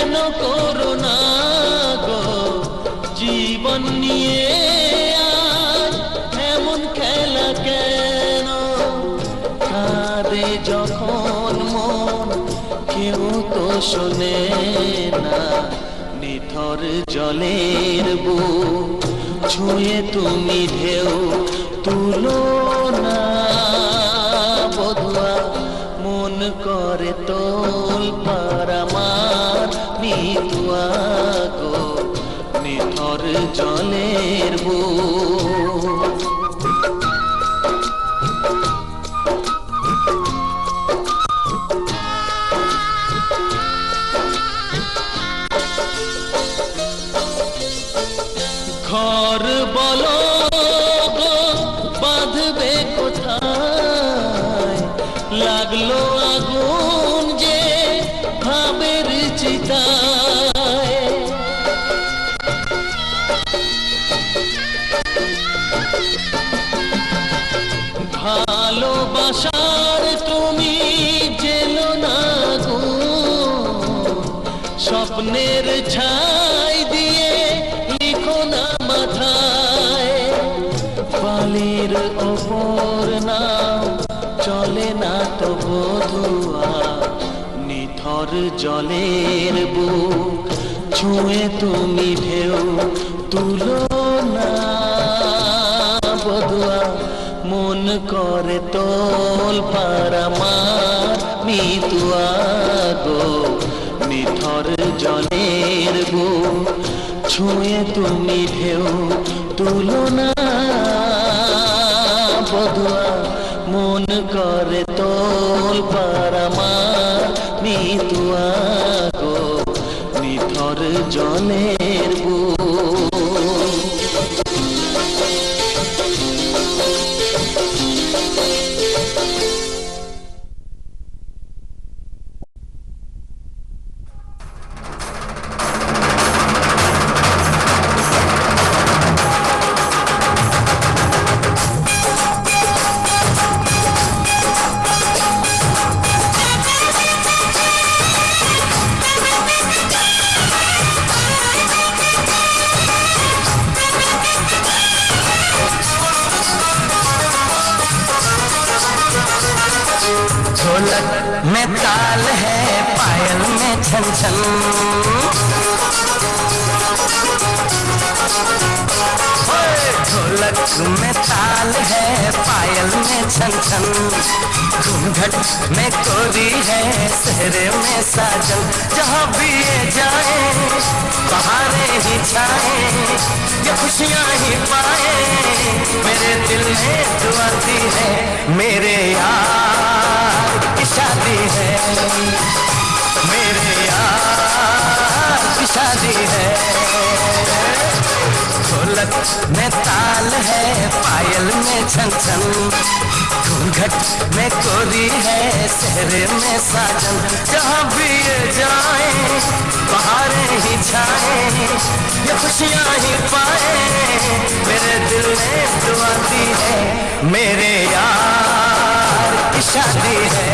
কেন করোনা গো জীবন নিয়ে আজ এমন খেলা কেন? কাঁদে যখন মন কেউ তো শোনে না, নিথর জলের বুক ছুঁয়ে তুমি ঢেউ তুলো না। বধুয়া মন করে তোল পার আমার মিতুয়া গো নিথর জলের বুক। ঘর বলো গো বাঁধবে কোথায়? লাগলো আগুন যে ভাবের চিতায়। ভালোবাসার তুমি জেলো না গো, স্বপ্নের ছাই দিয়ে লিখো না মাথায়। বালির ওপর নাও চলে না তো বধুয়া, নিথর জলের বুক ছুঁয়ে তুমি ঢেউ তুলো না। বধুয়া মন করে তোল পার আমার মিতুয়া গো নিথর জলের বুক ছুঁয়ে তুমি ঢেউ তুলো না। বধুয়া মন করে তোল পার আমার মিতুয়া গো নিথর জলের বুক। ढोलक में ताल है, पायल में छन छन। ढोलक में ताल है, पायल में छन छन। घूंघट में कोरी है, सेहरे में साजन। जहाँ भी ये जाए बहारें ही छाए, ये खुशियाँ ही पाए। मेरे दिल में दुआ दी है, मेरे यार की शादी है। मेरे यार की शादी है। ढोलक में ताल है, पायल में छन छन। घूंघट में कोरी है, सेहरे में साजन। जहाँ भी ये जाए बहारें ही छाए, ये खुशियाँ ही पाए। मेरे दिल ने दुआ दी है, मेरे यार की शादी है।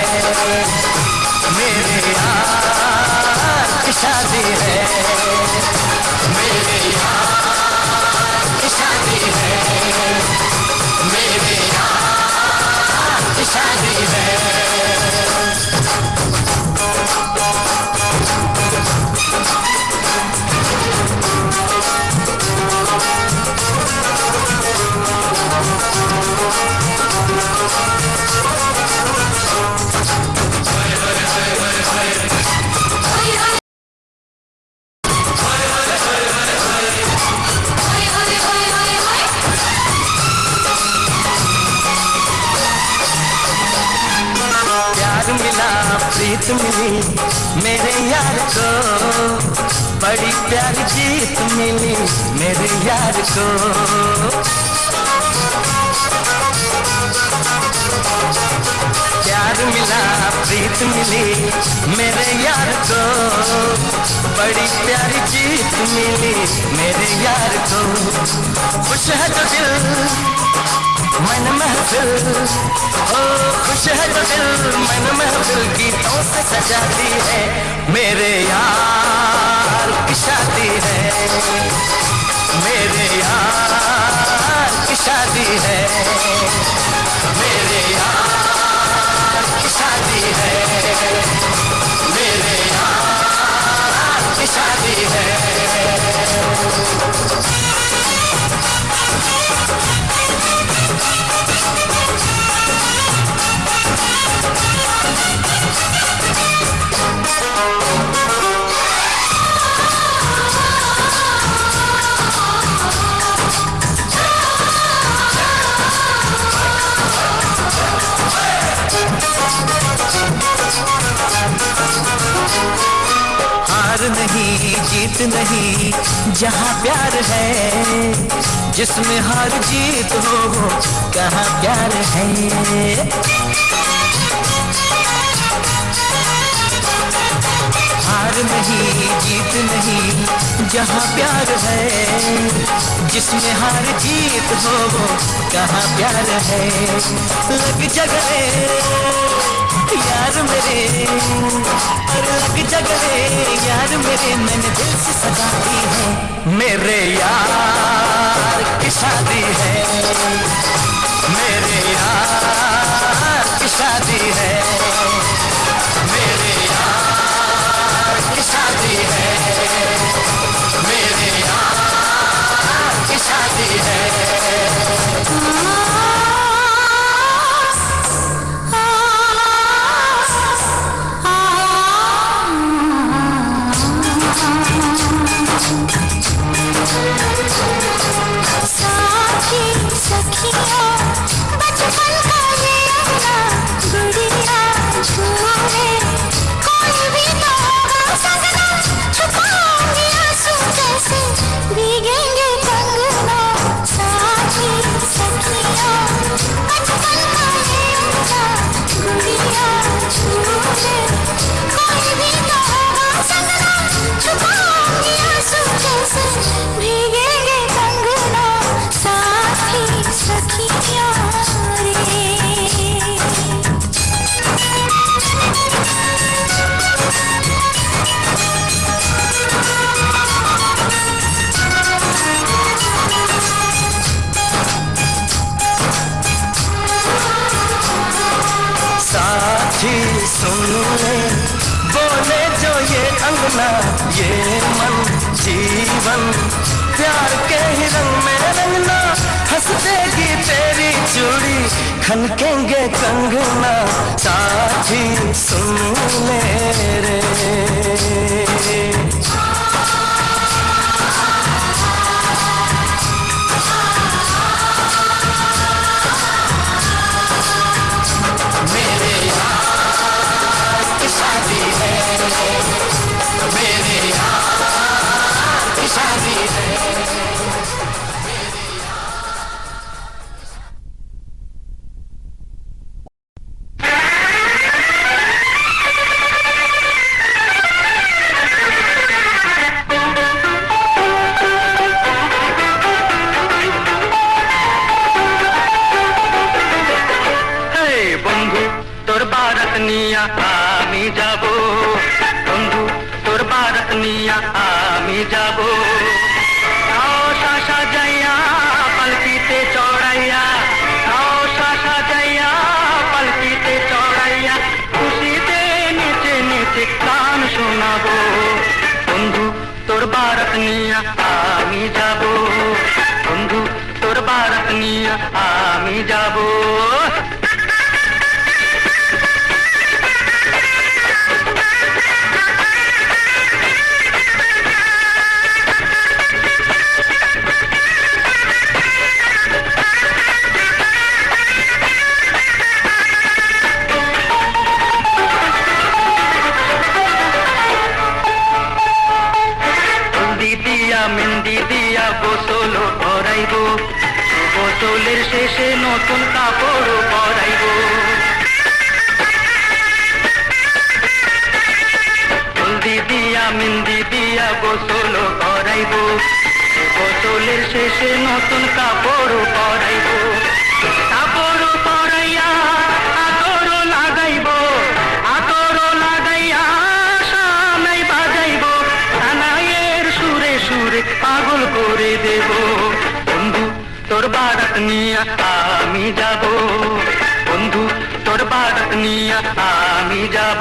मेरे यार की शादी है। मेरे यार की शादी है। मेरे यार की शादी है। प्रीत मिली मेरे यार को, बड़ी प्यारी जीत मिली मेरे यार को। प्यार मिला प्रीत मिली मेरे यार को, बड़ी प्यारी जीत मिली मेरे यार को। खुश है तो दिल मन महफिल, ओ खुश है तो दिल मन महफिल गीतों से सजाती है मेरे यार की शादी है, मेरे यार की शादी है, मेरे यार की शादी है, मेरे यार की शादी है। हार नहीं जीत नहीं जहाँ प्यार है, जिसमें हार जीत हो कहाँ प्यार है। हार नहीं जीत नहीं जहाँ प्यार है, जिसमें हार जीत हो कहाँ प्यार है। लग जगले यार मेरे, अरे लग जगले यार मेरे, मैंने दिल से सजा दी है, मेरे यार की शादी है, मेरे यार की शादी है, मेरे यार की शादी है, मेरे यार की शादी है। बचपन का ये अपना गुड़िया छूए, कोई भी ना होगा सजना, छुपाऊंगी आंसू जैसे भीगेंगे कंगना। साथी सखिया बचपन का ये अपना गुड़िया छूए, कोई भी ना होगा सजना, छुपाऊंगी आंसू जैसे भीगेंगे कंगना। साथी सखिया साथी सुन ले बोले जो ये अंगना, ये मन जीवन प्यार के ही रंग में रंगना। हंस देगी तेरी चूड़ी, खनकेंगे कंगना। साथी सुन ले रे, मेरे यार की शादी है, मेरे यार की शादी है। নিয়া আমি যাব, বন্ধু তোর বারাত নিয়া আমি যাব। আশা সাজাইয়া পালকিতে চড়াইয়া, আশা সাজাইয়া পালকিতে চড়াইয়া, খুশিতে নেচে নেচে গান শোনাবো। বন্ধু তোর বারাত নিয়া আমি যাব, বন্ধু তোর বারাত নিয়া আমি যাব। মেহেন্দি দিয়া গোসল করাইব, গোসলের শেষে নতুন কাপড় পরাইব। হলদি দিয়া মেহেন্দি দিয়া গোসল করাইব, গোসলের শেষে নতুন কাপড় পরাইব। কাপড় পরাইয়া আতর লাগাইব, আতর লাগাইয়া সানাই বাজাইব, সানাইয়ের নিয়া আমি যাব, বন্ধু তোর বারাত নিয়া আমি যাব।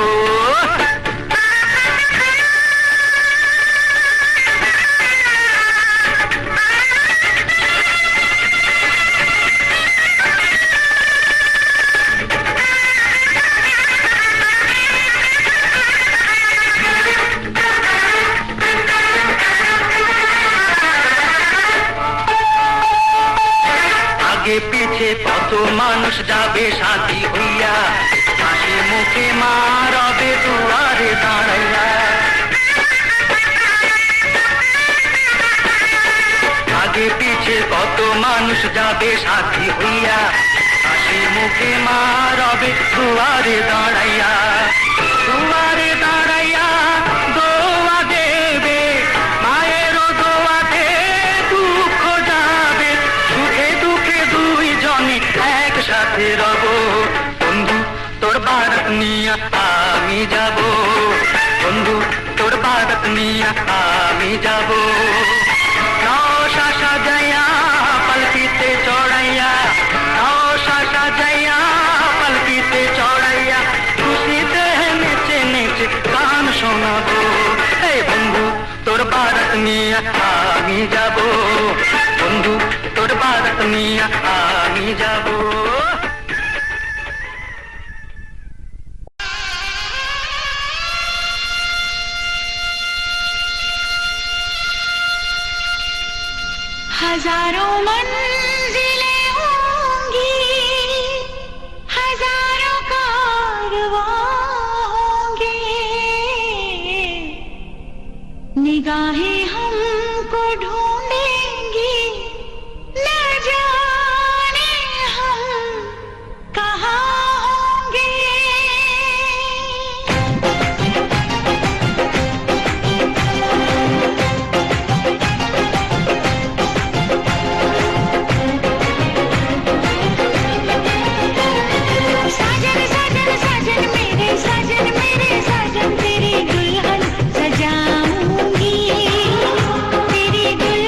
আগে পিছে কত মানুষ যাবে সাথী হইয়া, হাসি মুখে মা রবে দুয়ারে দাঁড়াইয়া। আগে পিছে কত মানুষ যাবে সাথী হইয়া, হাসি মুখে মা রবে দুয়ারে দাঁড়াইয়া। দুয়ারে দাঁড়াইয়া দোয়া দেবে, মায়েরও দোয়াতে দুঃখ যাবে, সুখে দুঃখে দুই জনে একসাথে রব। বন্ধু তোর বারাত নিয়া আমি যাব, বন্ধু তোর বারাত নিয়া আমি যাব। নশা সাজাইয়া পালকিতে চড়াইয়া, নশা সাজাইয়া পালকিতে চড়াইয়া, খুশিতে নেচে নেচে গান শোনাবো। এই বন্ধু তোর বারাত নিয়া আমি যাব, বন্ধু তোর বারাত নিয়া আমি যাব। हजारों मंजिलें होंगी, हजारों कारवां होंगे, निगाहें हमको ढूंढेंगी, न जाने हम कहाँ होंगे। साजन साजन साजन मेरे साजन, तेरी दुल्हन सजाऊंगी, तेरी दुल्हन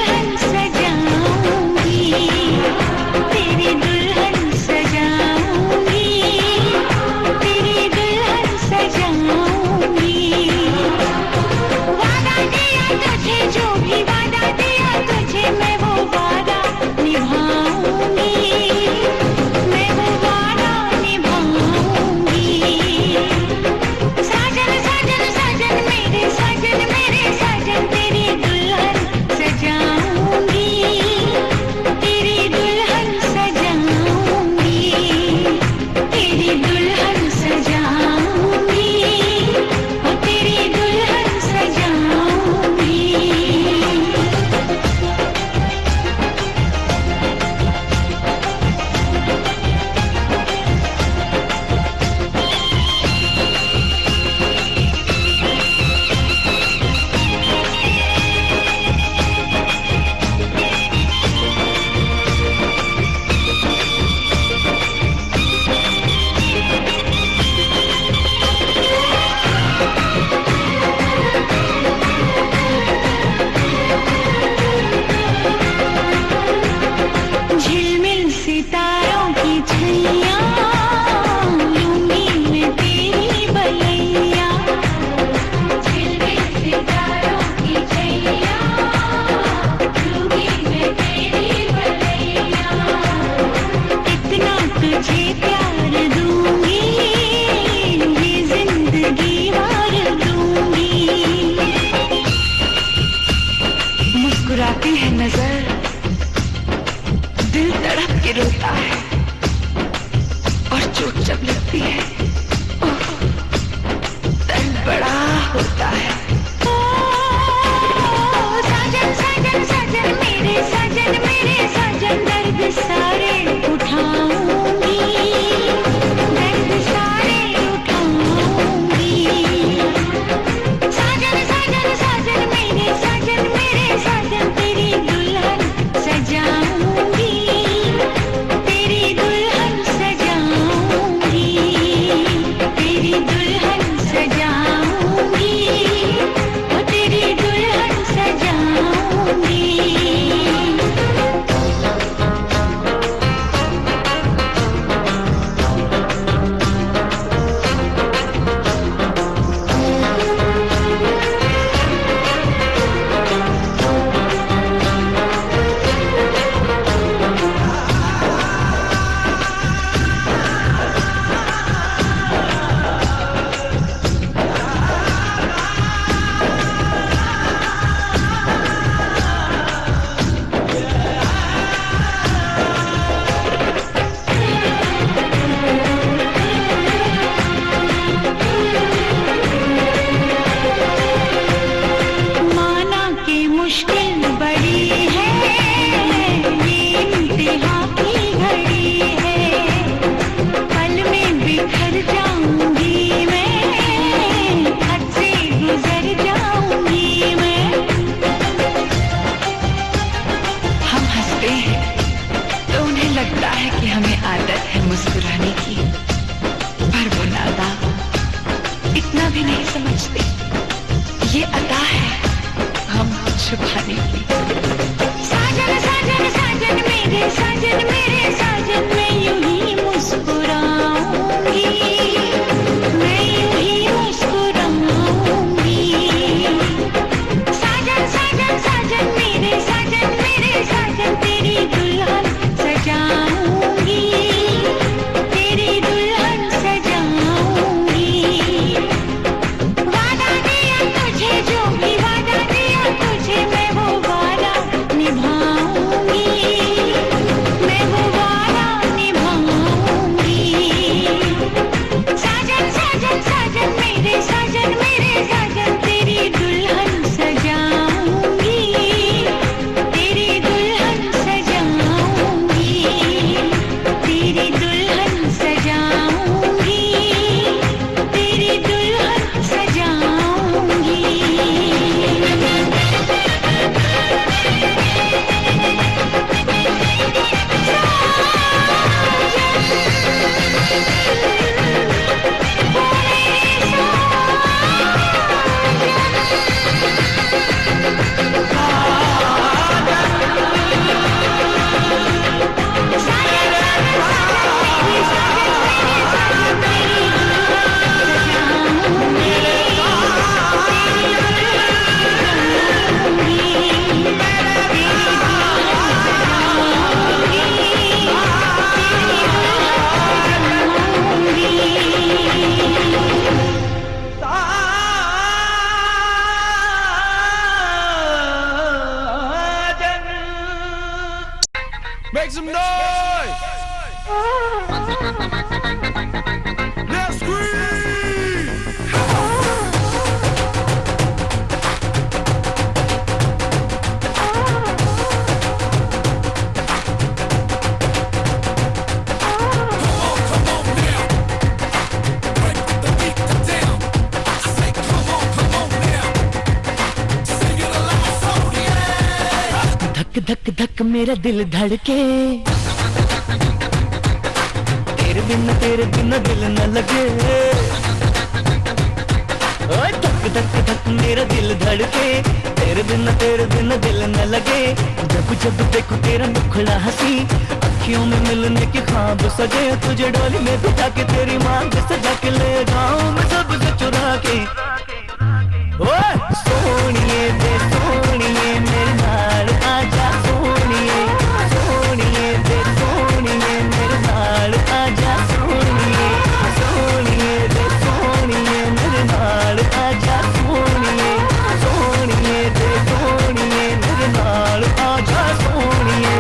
छुपाने की। साजन साजन साजन मेरे साजन, मैं यूं ही मुस्कुराऊंगी, मैं यूं ही मुस्कुराऊंगी। साजन साजन साजन मेरे साजन, तेरी दुल्हन सजाऊंगी, तेरी दुल्हन सजाऊंगी। वादा दिया तुझे, जो भी वादा दिया तुझे, मैं वो वादा निभाऊंगी, मैं वो वादा निभाऊंगी। साजन साजन साजन मेरे साजन, तेरी दुल्हन सजाऊंगी, तेरी दुल्हन सजाऊंगी, तेरी दुल्हन सजाऊंगी, तेरी दुल्हन सजाऊंगी। Make some noise! Let's scream! धक धक धक मेरा दिल धड़के, तेरे बिन दिल न लगे। ओए धक धक धक मेरा दिल धड़के, तेरे बिन दिल न लगे। जब जब देखो तेरा मुखड़ा हंसी, अखियों में मिलने के ख्वाब सजे। तुझे डोली में बिठा के तेरी मांग सजा के ले जाऊं मैं सबसे चुरा के। ओए सोनिए दे सोनिए मेरे नाल आजा, सोनिए सोनिए दे सोनिए मेरे नाल आजा, सोनिए सोनिए दे सोनिए मेरे नाल आजा, सोनिए सोनिए दे सोनिए मेरे नाल आजा, सोनिए।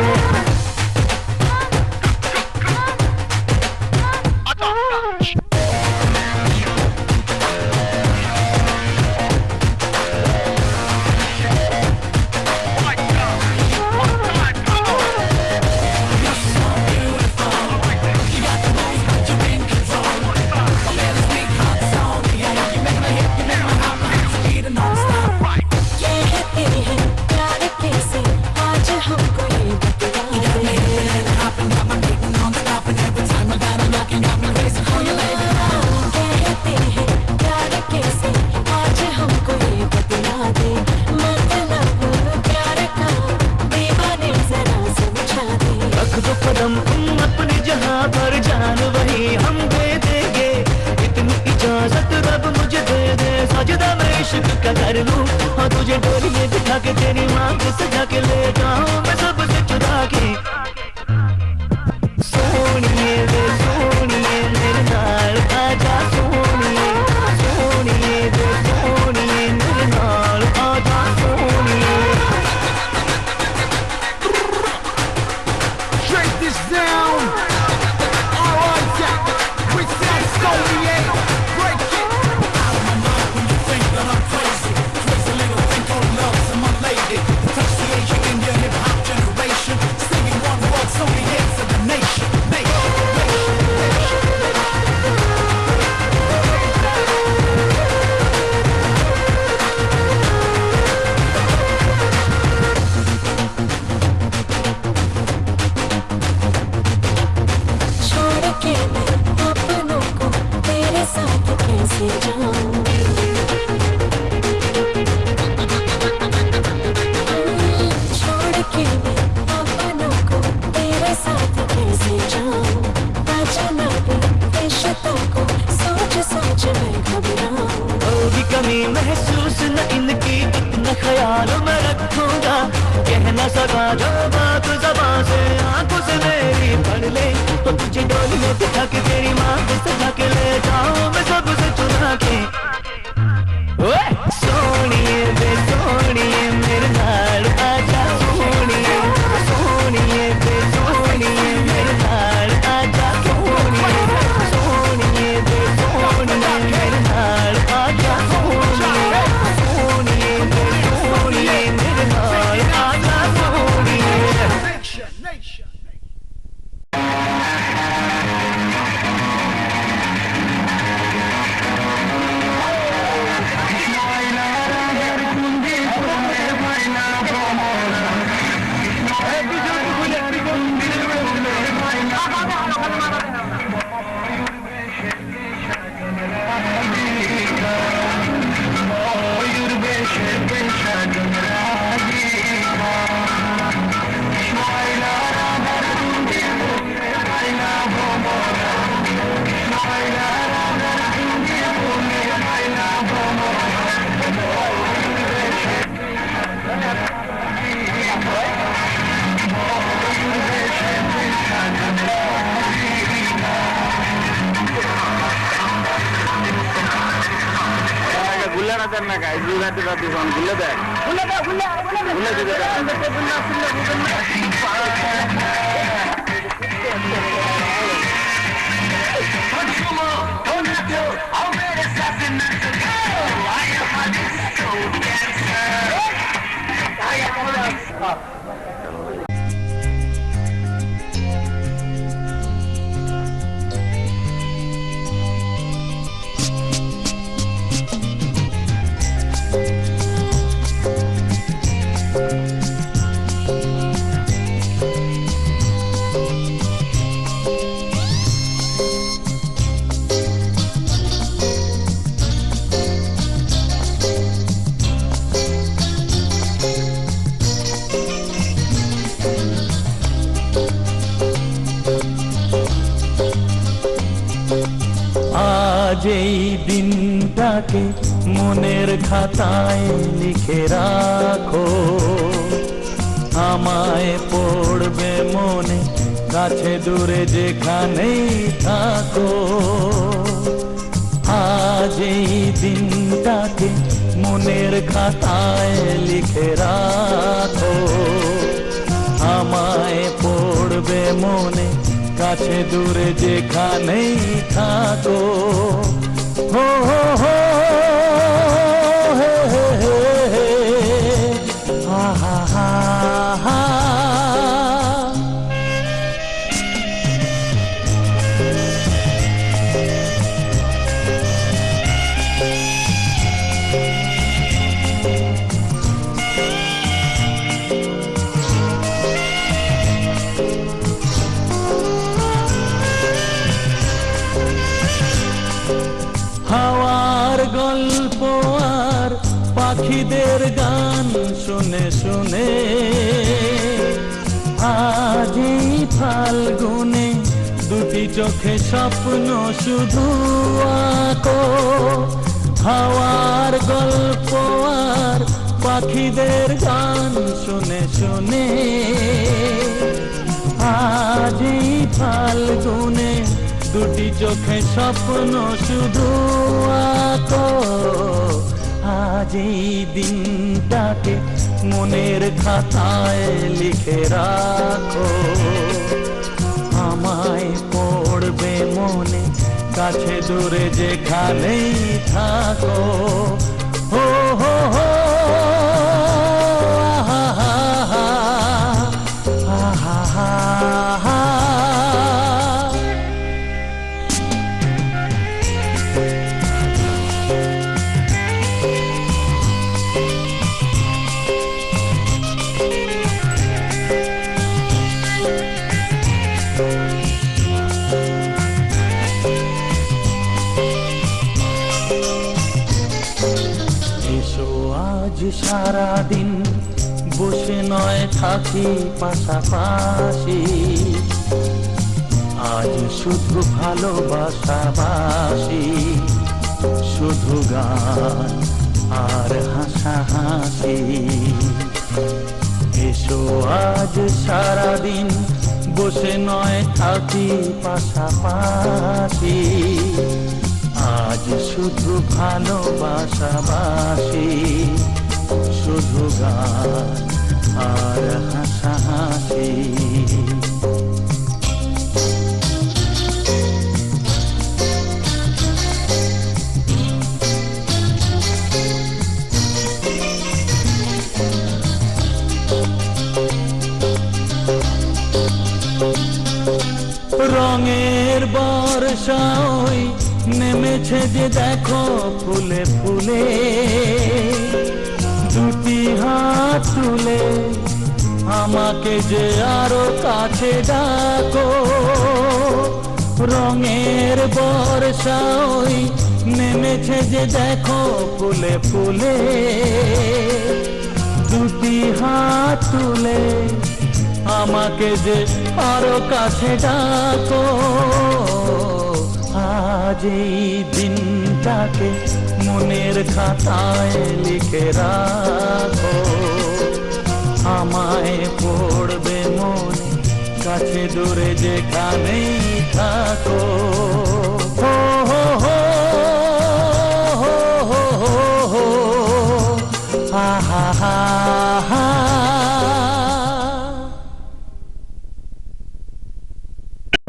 कदम तुम अपनी जहां पर, जान वही हम दे देंगे। इतनी इजाजत रब मुझे दे दे, सजदा मैं इश्क का कर लूं। हाँ तुझे डोली में बिठा के तेरी मांग सजा के ले जाऊं मैं सबसे चुरा के। सोनिए वे सोनिए मेरे नाल आजा, सोनिए सोनिए वे सोनिए मेरे नाल आजा, सोनिए। Break this down! Alright, yeah! We sound stony, break it! Out of my mind when you think that I'm crazy. Crazy little thing called love to my lady. Touch the Asian in your hip-hop generation. Singing one word, so many hits of the nation. Nation, nation. ख्याल मैं रखूंगा, कह न सका जो बात ज़बां से आंखों से मेरी पढ़ ले, तो तुझे डोली में बिठा के तेरी माँ के सजा के ले जाऊं मैं सबसे चुरा के। ओए सोनिए बे सोनिए मेरे नाल आजा, सोनिए सोनिए बे सोनिए मेरे नाल आजा, सोनिए सोनिए बे सोनिए मेरे नाल आजा, सोनिए सोनिए बे सोनिए मेरे नाल आजा, सोनिए। Nation. না গাই রাতে রাতে ফোন খুলে দেয় খুলে দিতে আজ এই দিনটাকে মনের খাতায় লিখে রাখো, আমায় পড়বে মনে কাছে দূরে যেখানেই থাকো। আজ এই দিনটাকে মনের খাতায় লিখে রাখো, আমায় পড়বে মনে কাছে দূরে যেখানেই থাকো। হো হো হো হে হে হে হে হা হা হা হা। হাওয়ার গল্প আর পাখিদের গান শুনে শুনে আজ এই ফাল্গুনে দুটি চোখে স্বপ্ন শুধু আঁকো। হাওয়ার গল্প আর পাখিদের গান শুনে শুনে আজ এই ফাল্গুনে দুটি চোখে স্বপ্ন শুধু আঁকো। আজ এই দিনটাকে মনের খাতায় লিখে রাখো, আমায় পড়বে মনে কাছে দূরে যেখানেই থাকো। হো হো হো আহা হা হা আহা হা হা। সারাদিন বসে নয় থাকি পাশাপাশি, আজ শুধু ভালোবাসাবাসি, শুধু গান আর হাসাহাসি। এসো আজ সারাদিন বসে নয় থাকি পাশাপাশি, আজ শুধু ভালোবাসাবাসি, শুধু গান আর হাসাহাসি। রঙের বর্ষায় নেমেছে যে দেখো ফুলে ফুলে, দুটি হাত তুলে আমাকে যে আরো কাছে ডাকো। রঙের বর্ষায় নেমেছে যে দেখো ফুলে ফুলে, দুটি হাত তুলে আমাকে যে আরো কাছে ডাকো। আজ এই দিনটাকে মনের খাতায় লিখে রাখো, আমায় পড়বে মনে কাছে দূরে যেখানেই থাকো। হো হো হো হো হো হো হা হা হা হা।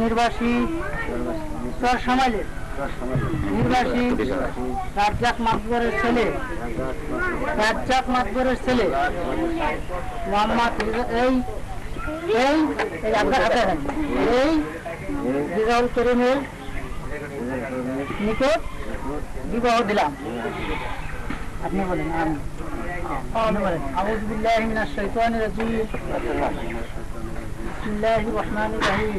নির্বাসী চর সামাইলের নির্বাসী রাজ্জাক মাতবরের ছেলে, রাজ্জাক মাতবরের ছেলে মোহাম্মদ এই এই এই আপনার হাতে এই রিজাউল করিমের নিকট বিবাহ দিলাম। আপনি বলেন। আপনি বলেন আউযু বিল্লাহি মিনাশ শাইতানির রাজিম, বিসমিল্লাহির রহমানির রহিম।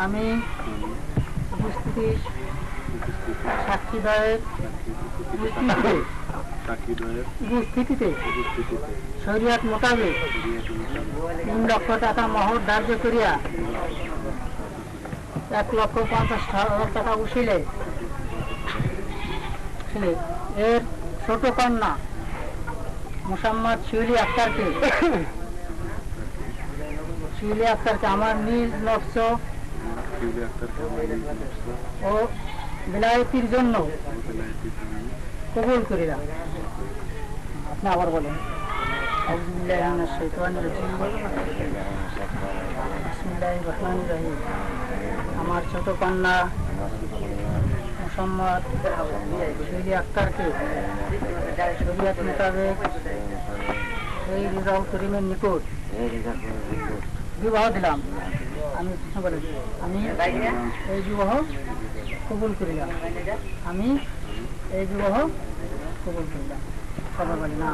আমি উপস্থিতিতে শরিয়ত মোতাবেক 3 লক্ষ টাকা মোহর ধার্য করিয়া 1,50,000 টাকা উশিলে এর ছোট কন্যা মোসাম্মদ শিউলি আক্তারকে আমার নিজ নফস ও বিলায়তির জন্য কবুল করিলাম। আপনি আবার বলেন। আউযু বিল্লাহি মিনাশ শাইতানির রাজিম, বিসমিল্লাহির রহমানির রহিম। আমার ছোট কন্যা মোসাম্মদ শিউলি আক্তারকে শরীয়ত মোতাবেক এই রিজাউল করিমের নিকট বিবাহ দিলাম। আমি বলেন আমি এই বিবাহ কবুল করিলাম। আমি এই বিবাহ কবুল করিলাম। সবাই বলি না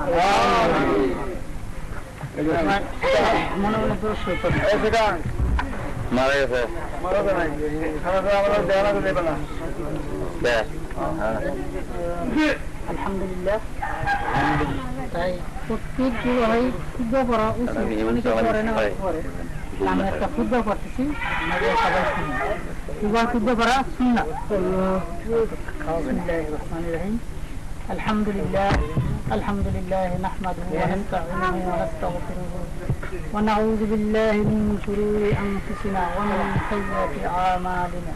মনে মনে পুরস্কার করি। মারা গেছে আলহামদুলিল্লাহ। তাই প্রত্যেক বিবাহে শুদ্ধ করা উচিত, অনেকে করে না করে। আমি একটা শুদ্ধ করতেছি, আমাদের সবাই শুনি। বিবাহ শুদ্ধ করা সুন্নাত। বিসমিল্লাহির রহমানির রহিম। আলহামদুলিল্লাহ আলহামদুলিল্লাহ নাহমাদুহু ওয়া নাস্তাঈনুহু ওয়া নাস্তাগফিরুহু ওয়া নাউযু বিল্লাহি মিন শুরুরি আনফুসিনা ওয়া মিন সাইয়্যাতি আ'মালিনা।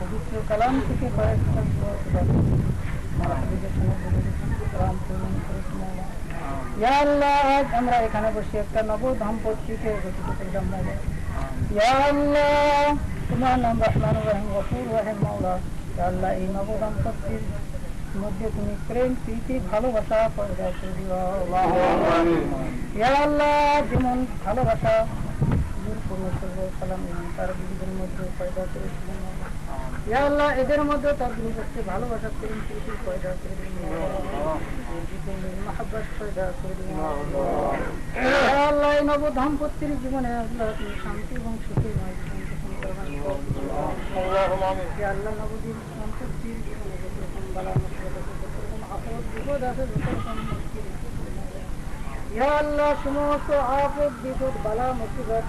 পবিত্র কালাম থেকে কয়েকটা মার হাবিবের সালাম পূরণ করিস মৌলা ইয়া আল্লাহ আজ আমরা এখানে বসে একটা নব দাম্পত্যকে গঠিত করলাম মৌলা ইয়া আল্লাহ তোমার নাম রহমানুর রহিম গফুর রহিম মৌলা ইয়া আল্লাহ এই নব দাম্পত্যের মধ্যে তুমি প্রেম প্রীতি ভালোবাসা পয়দা করে দিও ইয়া আল্লাহ যেমন ভালোবাসা সালাম তার বিবিদের মধ্যে পয়দা করেছিলেন ইয়া আল্লাহ এদের মধ্যে তার বিবিদের ভালোবাসা প্রেম প্রীতি পয়দা করে দিন মহব্বত পয়দা করে দিন ইয়া আল্লাহ এই নব দাম্পত্যের জীবনে আল্লাহ তুমি শান্তি এবং সুখময় জীবন ইয়া আল্লাহ নবদীর দাম্পত্যের জীবনে যতরকম বালা মুসিবত যতরকম আপদ বিপদ আছে যতরকম মুশকিল ইয়া আল্লাহ সমস্ত আপদ বিপদ বালা মুসিবত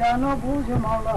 জানো বুঝো মাওলা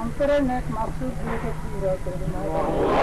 অন্তরের নেক মাকসুদগুলোকে পুরো করে দাও মাওলা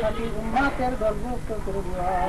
সাথী উম্মতের গর্বভুক্ত করে দাও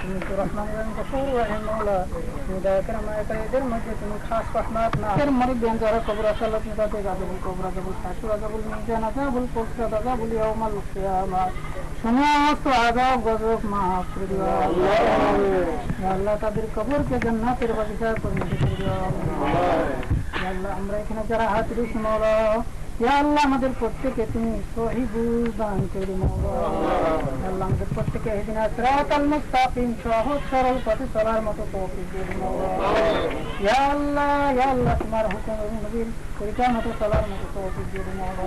তুমি তো রহমান রহিম গফুর রহিম মাওলা তুমি দয়া করে আমাদের এদের মধ্যে তুমি খাস রহমত না এর মরিদ দেন যারা কবর আসালত নিতে গাজবুল কবর গাজবুল শাশুর গাজবুল মিজান গাজবুল পোস্টা গাজবুল ইয়াউমাল কিয়ামা সমস্ত আযাব গজব মাফ করে দিও ইয়া আল্লাহ তাদের কবরকে জান্নাতের বাগিচা পরিণত করে দিও ইয়া আল্লাহ আমরা এখানে যারা হাজির হইছি মাওলা ইয়া আল্লাহ আমাদের প্রত্যেককে তুমি সহিহ বুঝ দান করে মাওলা আল্লাহ আমাদের প্রত্যেককে ইহদিনাস সিরাতাল মুস্তাকিম সহজ সরল পথে চলার মতো তৌফিক দিন মাওলা ইয়া আল্লাহ তোমার হুকুম এবং নবীর তরিকার মতো চলার মতো তৌফিক দিন মাওলা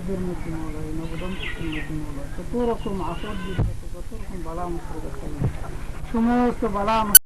এদের মধ্যে মাওলা এই নবদম্পতির মধ্যে মাওলা কত রকম আপদ বিপদ কত রকম বালা মুসিবত সমস্ত বালা